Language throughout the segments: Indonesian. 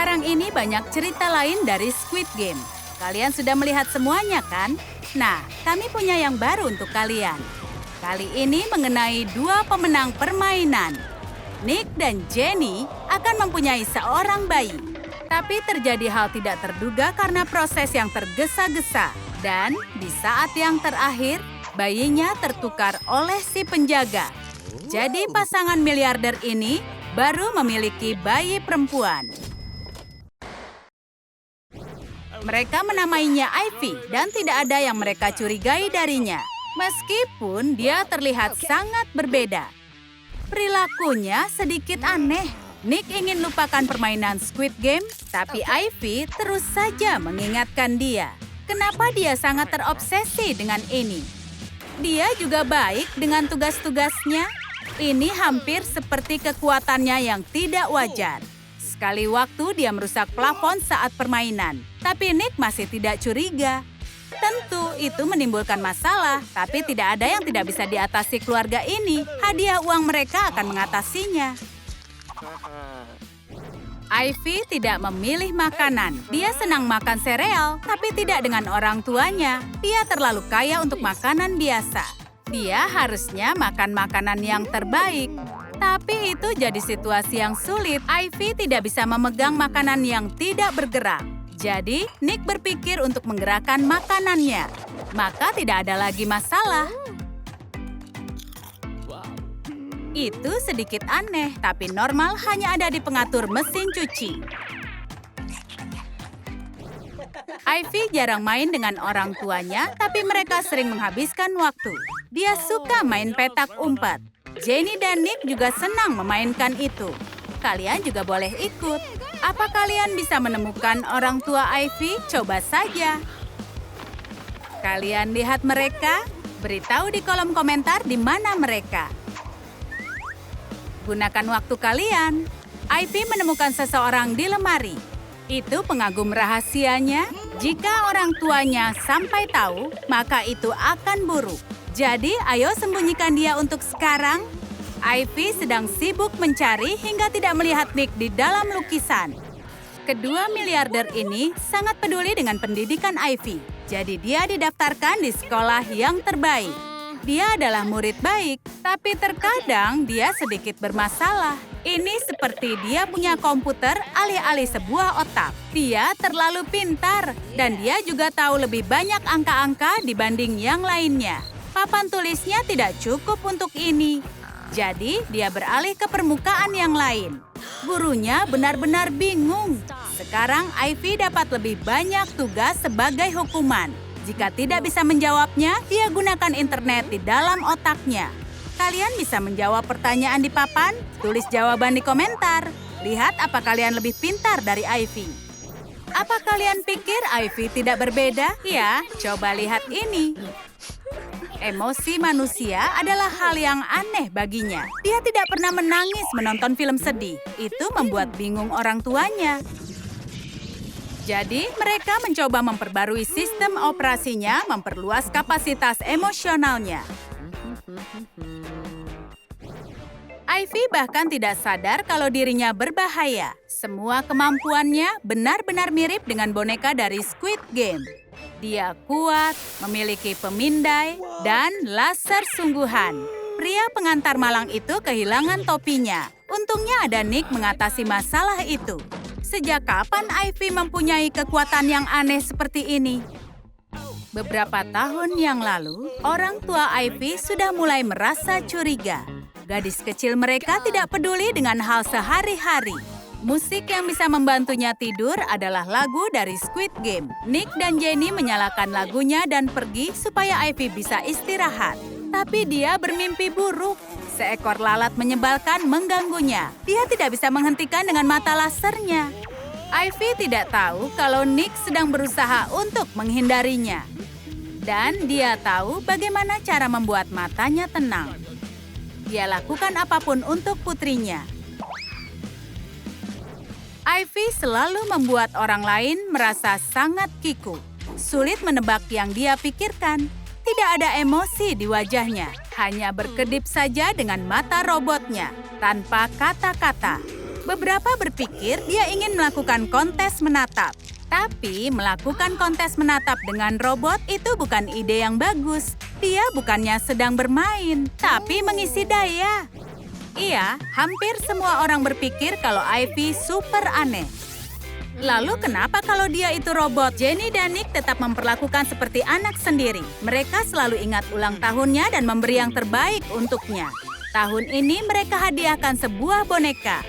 Sekarang ini banyak cerita lain dari Squid Game. Kalian sudah melihat semuanya kan? Nah, kami punya yang baru untuk kalian. Kali ini mengenai dua pemenang permainan. Nick dan Jenny akan mempunyai seorang bayi. Tapi terjadi hal tidak terduga karena proses yang tergesa-gesa. Dan di saat yang terakhir, bayinya tertukar oleh si penjaga. Jadi pasangan miliarder ini baru memiliki bayi perempuan. Mereka menamainya Ivy dan tidak ada yang mereka curigai darinya. Meskipun dia terlihat sangat berbeda. Perilakunya sedikit aneh. Nick ingin lupakan permainan Squid Game, tapi Ivy terus saja mengingatkan dia. Kenapa dia sangat terobsesi dengan ini? Dia juga baik dengan tugas-tugasnya. Ini hampir seperti kekuatannya yang tidak wajar. Sekali waktu dia merusak plafon saat permainan, tapi Nick masih tidak curiga. Tentu itu menimbulkan masalah, tapi tidak ada yang tidak bisa diatasi keluarga ini. Hadiah uang mereka akan mengatasinya. Ivy tidak memilih makanan. Dia senang makan sereal, tapi tidak dengan orang tuanya. Dia terlalu kaya untuk makanan biasa. Dia harusnya makan makanan yang terbaik. Tapi itu jadi situasi yang sulit. Ivy tidak bisa memegang makanan yang tidak bergerak. Jadi, Nick berpikir untuk menggerakkan makanannya. Maka tidak ada lagi masalah. Itu sedikit aneh, tapi normal hanya ada di pengatur mesin cuci. Ivy jarang main dengan orang tuanya, tapi mereka sering menghabiskan waktu. Dia suka main petak umpet. Jenny dan Nick juga senang memainkan itu. Kalian juga boleh ikut. Apa kalian bisa menemukan orang tua Ivy? Coba saja. Kalian lihat mereka? Beritahu di kolom komentar di mana mereka. Gunakan waktu kalian. Ivy menemukan seseorang di lemari. Itu pengagum rahasianya. Jika orang tuanya sampai tahu, maka itu akan buruk. Jadi, ayo sembunyikan dia untuk sekarang. Ivy sedang sibuk mencari hingga tidak melihat Nick di dalam lukisan. Kedua miliarder ini sangat peduli dengan pendidikan Ivy. Jadi dia didaftarkan di sekolah yang terbaik. Dia adalah murid baik, tapi terkadang dia sedikit bermasalah. Ini seperti dia punya komputer alih-alih sebuah otak. Dia terlalu pintar, dan dia juga tahu lebih banyak angka-angka dibanding yang lainnya. Papan tulisnya tidak cukup untuk ini. Jadi, dia beralih ke permukaan yang lain. Gurunya benar-benar bingung. Sekarang, Ivy dapat lebih banyak tugas sebagai hukuman. Jika tidak bisa menjawabnya, dia gunakan internet di dalam otaknya. Kalian bisa menjawab pertanyaan di papan? Tulis jawaban di komentar. Lihat apa kalian lebih pintar dari Ivy. Apa kalian pikir Ivy tidak berbeda? Ya, coba lihat ini. Emosi manusia adalah hal yang aneh baginya. Dia tidak pernah menangis menonton film sedih. Itu membuat bingung orang tuanya. Jadi, mereka mencoba memperbarui sistem operasinya, memperluas kapasitas emosionalnya. Ivy bahkan tidak sadar kalau dirinya berbahaya. Semua kemampuannya benar-benar mirip dengan boneka dari Squid Game. Dia kuat, memiliki pemindai, dan laser sungguhan. Pria pengantar malang itu kehilangan topinya. Untungnya ada Nick mengatasi masalah itu. Sejak kapan Ivy mempunyai kekuatan yang aneh seperti ini? Beberapa tahun yang lalu, orang tua Ivy sudah mulai merasa curiga. Gadis kecil mereka tidak peduli dengan hal sehari-hari. Musik yang bisa membantunya tidur adalah lagu dari Squid Game. Nick dan Jenny menyalakan lagunya dan pergi supaya Ivy bisa istirahat. Tapi dia bermimpi buruk. Seekor lalat menyebalkan mengganggunya. Dia tidak bisa menghentikan dengan mata lasernya. Ivy tidak tahu kalau Nick sedang berusaha untuk menghindarinya. Dan dia tahu bagaimana cara membuat matanya tenang. Dia lakukan apapun untuk putrinya. Ivy selalu membuat orang lain merasa sangat kiku. Sulit menebak yang dia pikirkan. Tidak ada emosi di wajahnya. Hanya berkedip saja dengan mata robotnya, tanpa kata-kata. Beberapa berpikir dia ingin melakukan kontes menatap. Tapi melakukan kontes menatap dengan robot itu bukan ide yang bagus. Dia bukannya sedang bermain, tapi mengisi daya. Iya, hampir semua orang berpikir kalau Ivy super aneh. Lalu kenapa kalau dia itu robot? Jenny dan Nick tetap memperlakukan seperti anak sendiri. Mereka selalu ingat ulang tahunnya dan memberi yang terbaik untuknya. Tahun ini mereka hadiahkan sebuah boneka.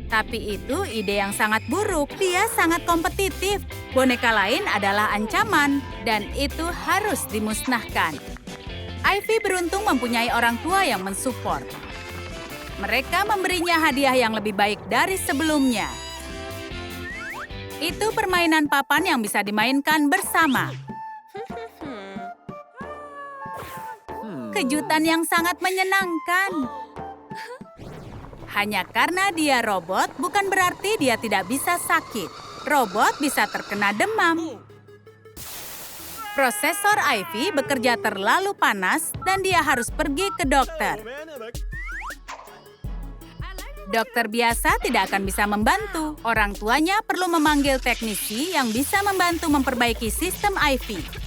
Tapi itu ide yang sangat buruk. Dia sangat kompetitif. Boneka lain adalah ancaman, dan itu harus dimusnahkan. Ivy beruntung mempunyai orang tua yang mensupport. Mereka memberinya hadiah yang lebih baik dari sebelumnya. Itu permainan papan yang bisa dimainkan bersama. Kejutan yang sangat menyenangkan. Hanya karena dia robot, bukan berarti dia tidak bisa sakit. Robot bisa terkena demam. Prosesor Ivy bekerja terlalu panas dan dia harus pergi ke dokter. Dokter biasa tidak akan bisa membantu. Orang tuanya perlu memanggil teknisi yang bisa membantu memperbaiki sistem Ivy.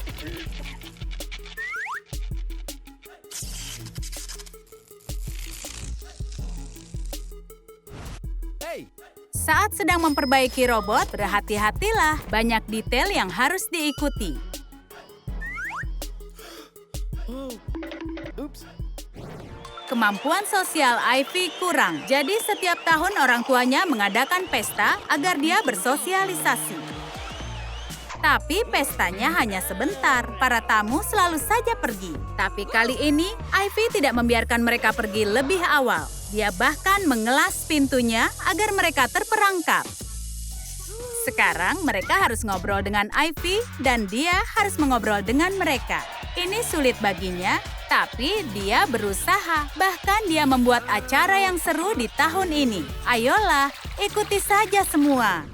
Saat sedang memperbaiki robot, berhati-hatilah. Banyak detail yang harus diikuti. Kemampuan sosial Ivy kurang, jadi setiap tahun orang tuanya mengadakan pesta agar dia bersosialisasi. Tapi pestanya hanya sebentar, para tamu selalu saja pergi. Tapi kali ini, Ivy tidak membiarkan mereka pergi lebih awal. Dia bahkan mengelas pintunya agar mereka terperangkap. Sekarang mereka harus ngobrol dengan Ivy dan dia harus mengobrol dengan mereka. Ini sulit baginya, tapi dia berusaha. Bahkan dia membuat acara yang seru di tahun ini. Ayolah, ikuti saja semua.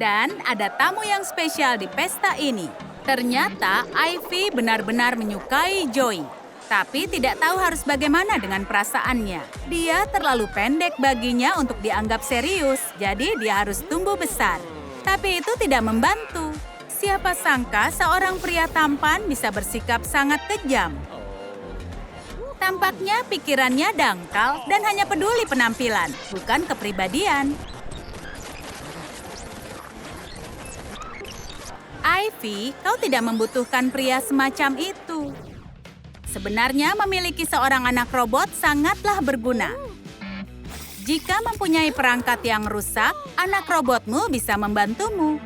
Dan ada tamu yang spesial di pesta ini. Ternyata Ivy benar-benar menyukai Joey. Tapi tidak tahu harus bagaimana dengan perasaannya. Dia terlalu pendek baginya untuk dianggap serius, jadi dia harus tumbuh besar. Tapi itu tidak membantu. Siapa sangka seorang pria tampan bisa bersikap sangat kejam. Tampaknya pikirannya dangkal dan hanya peduli penampilan, bukan kepribadian. Ivy, kau tidak membutuhkan pria semacam itu. Sebenarnya memiliki seorang anak robot sangatlah berguna. Jika mempunyai perangkat yang rusak, anak robotmu bisa membantumu.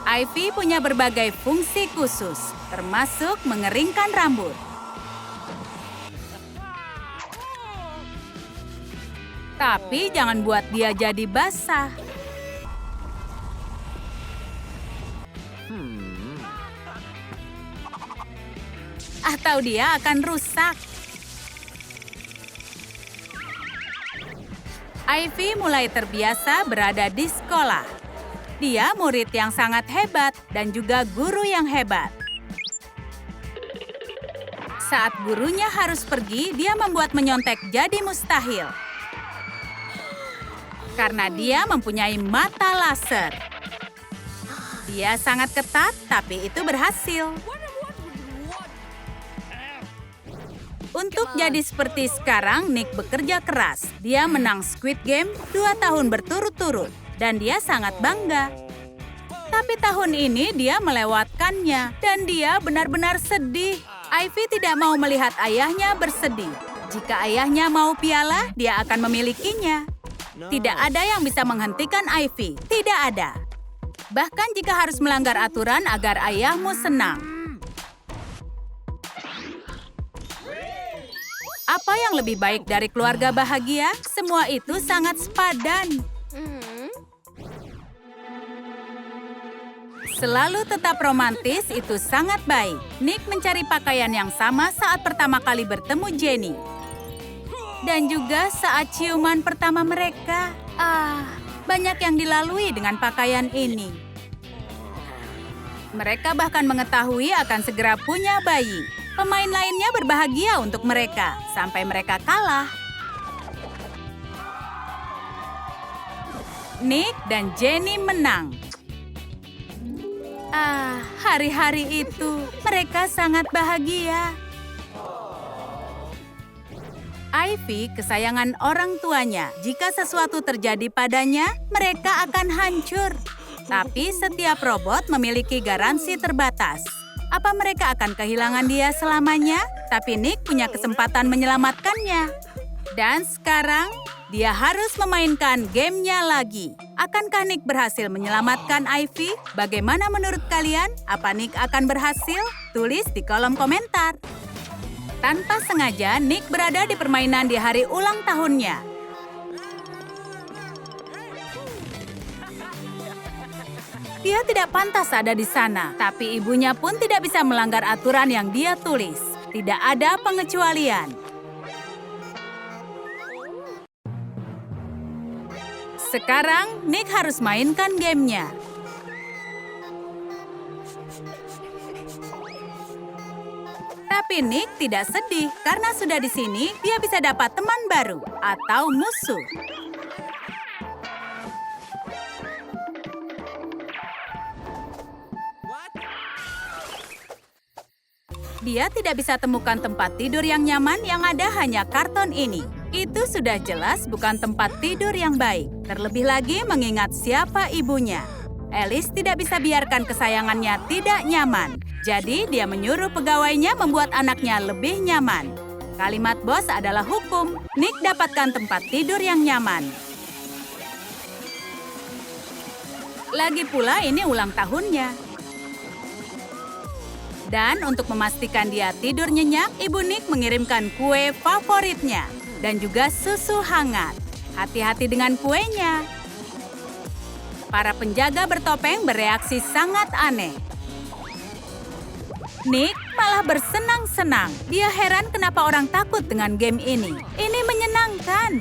Ivy punya berbagai fungsi khusus, termasuk mengeringkan rambut. Tapi jangan buat dia jadi basah. Atau dia akan rusak. Ivy mulai terbiasa berada di sekolah. Dia murid yang sangat hebat dan juga guru yang hebat. Saat gurunya harus pergi, dia membuat menyontek jadi mustahil. Karena dia mempunyai mata laser. Dia sangat ketat, tapi itu berhasil. Untuk jadi seperti sekarang, Nick bekerja keras. Dia menang Squid Game 2 tahun berturut-turut, dan dia sangat bangga. Tapi tahun ini dia melewatkannya, dan dia benar-benar sedih. Ivy tidak mau melihat ayahnya bersedih. Jika ayahnya mau piala, dia akan memilikinya. Tidak ada yang bisa menghentikan Ivy, tidak ada. Bahkan jika harus melanggar aturan agar ayahmu senang. Apa yang lebih baik dari keluarga bahagia? Semua itu sangat sepadan. Selalu tetap romantis itu sangat baik. Nick mencari pakaian yang sama saat pertama kali bertemu Jenny. Dan juga saat ciuman pertama mereka. Banyak yang dilalui dengan pakaian ini. Mereka bahkan mengetahui akan segera punya bayi. Pemain lainnya berbahagia untuk mereka, sampai mereka kalah. Nick dan Jenny menang. Hari-hari itu mereka sangat bahagia. Ivy kesayangan orang tuanya. Jika sesuatu terjadi padanya, mereka akan hancur. Tapi setiap robot memiliki garansi terbatas. Apa mereka akan kehilangan dia selamanya? Tapi Nick punya kesempatan menyelamatkannya. Dan sekarang, dia harus memainkan gamenya lagi. Akankah Nick berhasil menyelamatkan Ivy? Bagaimana menurut kalian? Apa Nick akan berhasil? Tulis di kolom komentar. Tanpa sengaja, Nick berada di permainan di hari ulang tahunnya. Dia tidak pantas ada di sana, tapi ibunya pun tidak bisa melanggar aturan yang dia tulis. Tidak ada pengecualian. Sekarang, Nick harus mainkan gamenya. Tapi Nick tidak sedih karena sudah di sini dia bisa dapat teman baru atau musuh. Dia tidak bisa temukan tempat tidur yang nyaman, yang ada hanya karton ini. Itu sudah jelas bukan tempat tidur yang baik. Terlebih lagi mengingat siapa ibunya. Alice tidak bisa biarkan kesayangannya tidak nyaman. Jadi dia menyuruh pegawainya membuat anaknya lebih nyaman. Kalimat bos adalah hukum. Nick dapatkan tempat tidur yang nyaman. Lagi pula ini ulang tahunnya. Dan untuk memastikan dia tidur nyenyak, Ibu Nick mengirimkan kue favoritnya. Dan juga susu hangat. Hati-hati dengan kuenya. Para penjaga bertopeng bereaksi sangat aneh. Nick malah bersenang-senang. Dia heran kenapa orang takut dengan game ini. Ini menyenangkan.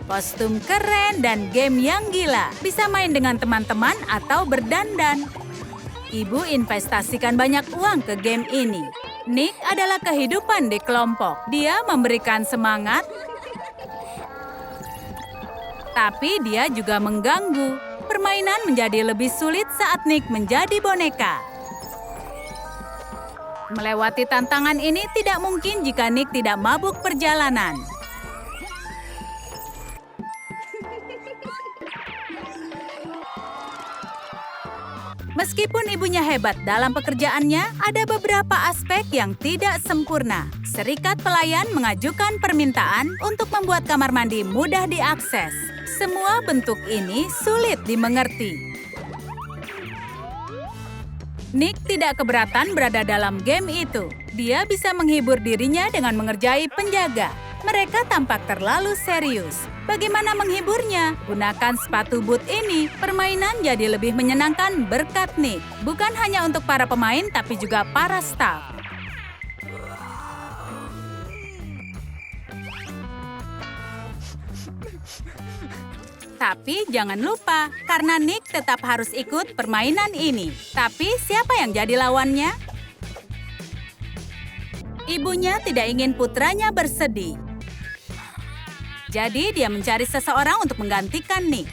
Kostum keren dan game yang gila. Bisa main dengan teman-teman atau berdandan. Ibu investasikan banyak uang ke game ini. Nick adalah kehidupan di kelompok. Dia memberikan semangat, tapi dia juga mengganggu. Permainan menjadi lebih sulit saat Nick menjadi boneka. Melewati tantangan ini tidak mungkin jika Nick tidak mabuk perjalanan. Meskipun ibunya hebat dalam pekerjaannya, ada beberapa aspek yang tidak sempurna. Serikat pelayan mengajukan permintaan untuk membuat kamar mandi mudah diakses. Semua bentuk ini sulit dimengerti. Nick tidak keberatan berada dalam game itu. Dia bisa menghibur dirinya dengan mengerjai penjaga. Mereka tampak terlalu serius. Bagaimana menghiburnya? Gunakan sepatu boot ini. Permainan jadi lebih menyenangkan berkat Nick. Bukan hanya untuk para pemain, tapi juga para staf. Tapi jangan lupa, karena Nick tetap harus ikut permainan ini. Tapi siapa yang jadi lawannya? Ibunya tidak ingin putranya bersedih. Jadi dia mencari seseorang untuk menggantikan Nick.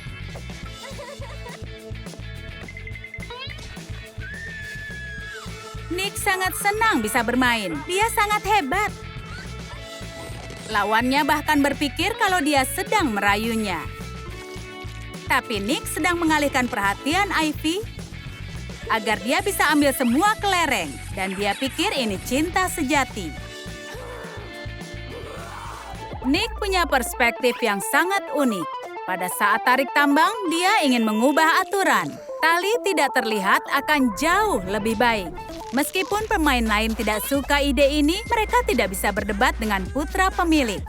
Nick sangat senang bisa bermain. Dia sangat hebat. Lawannya bahkan berpikir kalau dia sedang merayunya. Tapi Nick sedang mengalihkan perhatian Ivy agar dia bisa ambil semua kelereng. Dan dia pikir ini cinta sejati. Nick punya perspektif yang sangat unik. Pada saat tarik tambang, dia ingin mengubah aturan. Tali tidak terlihat akan jauh lebih baik. Meskipun pemain lain tidak suka ide ini, mereka tidak bisa berdebat dengan putra pemilik.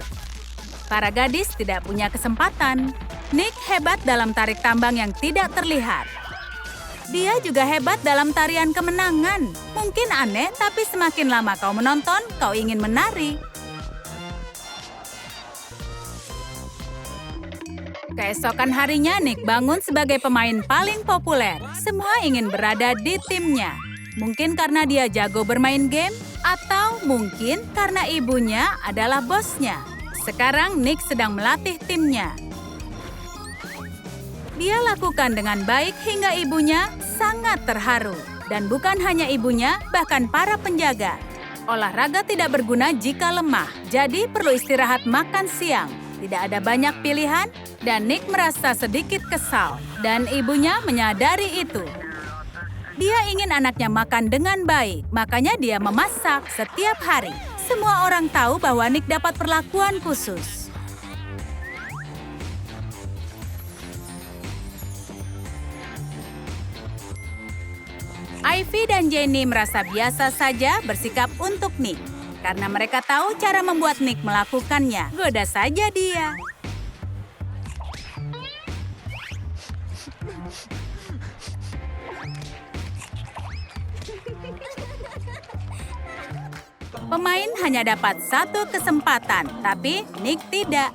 Para gadis tidak punya kesempatan. Nick hebat dalam tarik tambang yang tidak terlihat. Dia juga hebat dalam tarian kemenangan. Mungkin aneh, tapi semakin lama kau menonton, kau ingin menari. Keesokan harinya, Nick bangun sebagai pemain paling populer. Semua ingin berada di timnya. Mungkin karena dia jago bermain game, atau mungkin karena ibunya adalah bosnya. Sekarang Nick sedang melatih timnya. Dia lakukan dengan baik hingga ibunya sangat terharu. Dan bukan hanya ibunya, bahkan para penjaga. Olahraga tidak berguna jika lemah, jadi perlu istirahat makan siang. Tidak ada banyak pilihan, dan Nick merasa sedikit kesal. Dan ibunya menyadari itu. Dia ingin anaknya makan dengan baik, makanya dia memasak setiap hari. Semua orang tahu bahwa Nick dapat perlakuan khusus. Ivy dan Jenny merasa biasa saja bersikap untuk Nick. Karena mereka tahu cara membuat Nick melakukannya. Goda saja dia. Pemain hanya dapat satu kesempatan, tapi Nick tidak.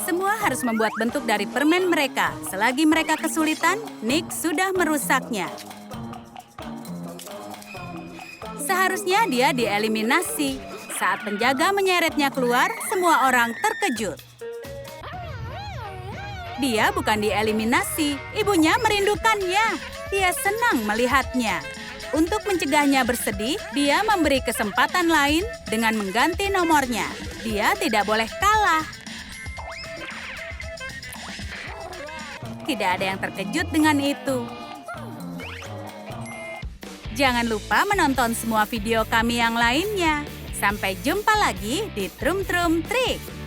Semua harus membuat bentuk dari permen mereka. Selagi mereka kesulitan, Nick sudah merusaknya. Seharusnya dia dieliminasi. Saat penjaga menyeretnya keluar, semua orang terkejut. Dia bukan dieliminasi, ibunya merindukannya. Dia senang melihatnya. Untuk mencegahnya bersedih, dia memberi kesempatan lain dengan mengganti nomornya. Dia tidak boleh kalah. Tidak ada yang terkejut dengan itu. Jangan lupa menonton semua video kami yang lainnya. Sampai jumpa lagi di Trum Trum Trik.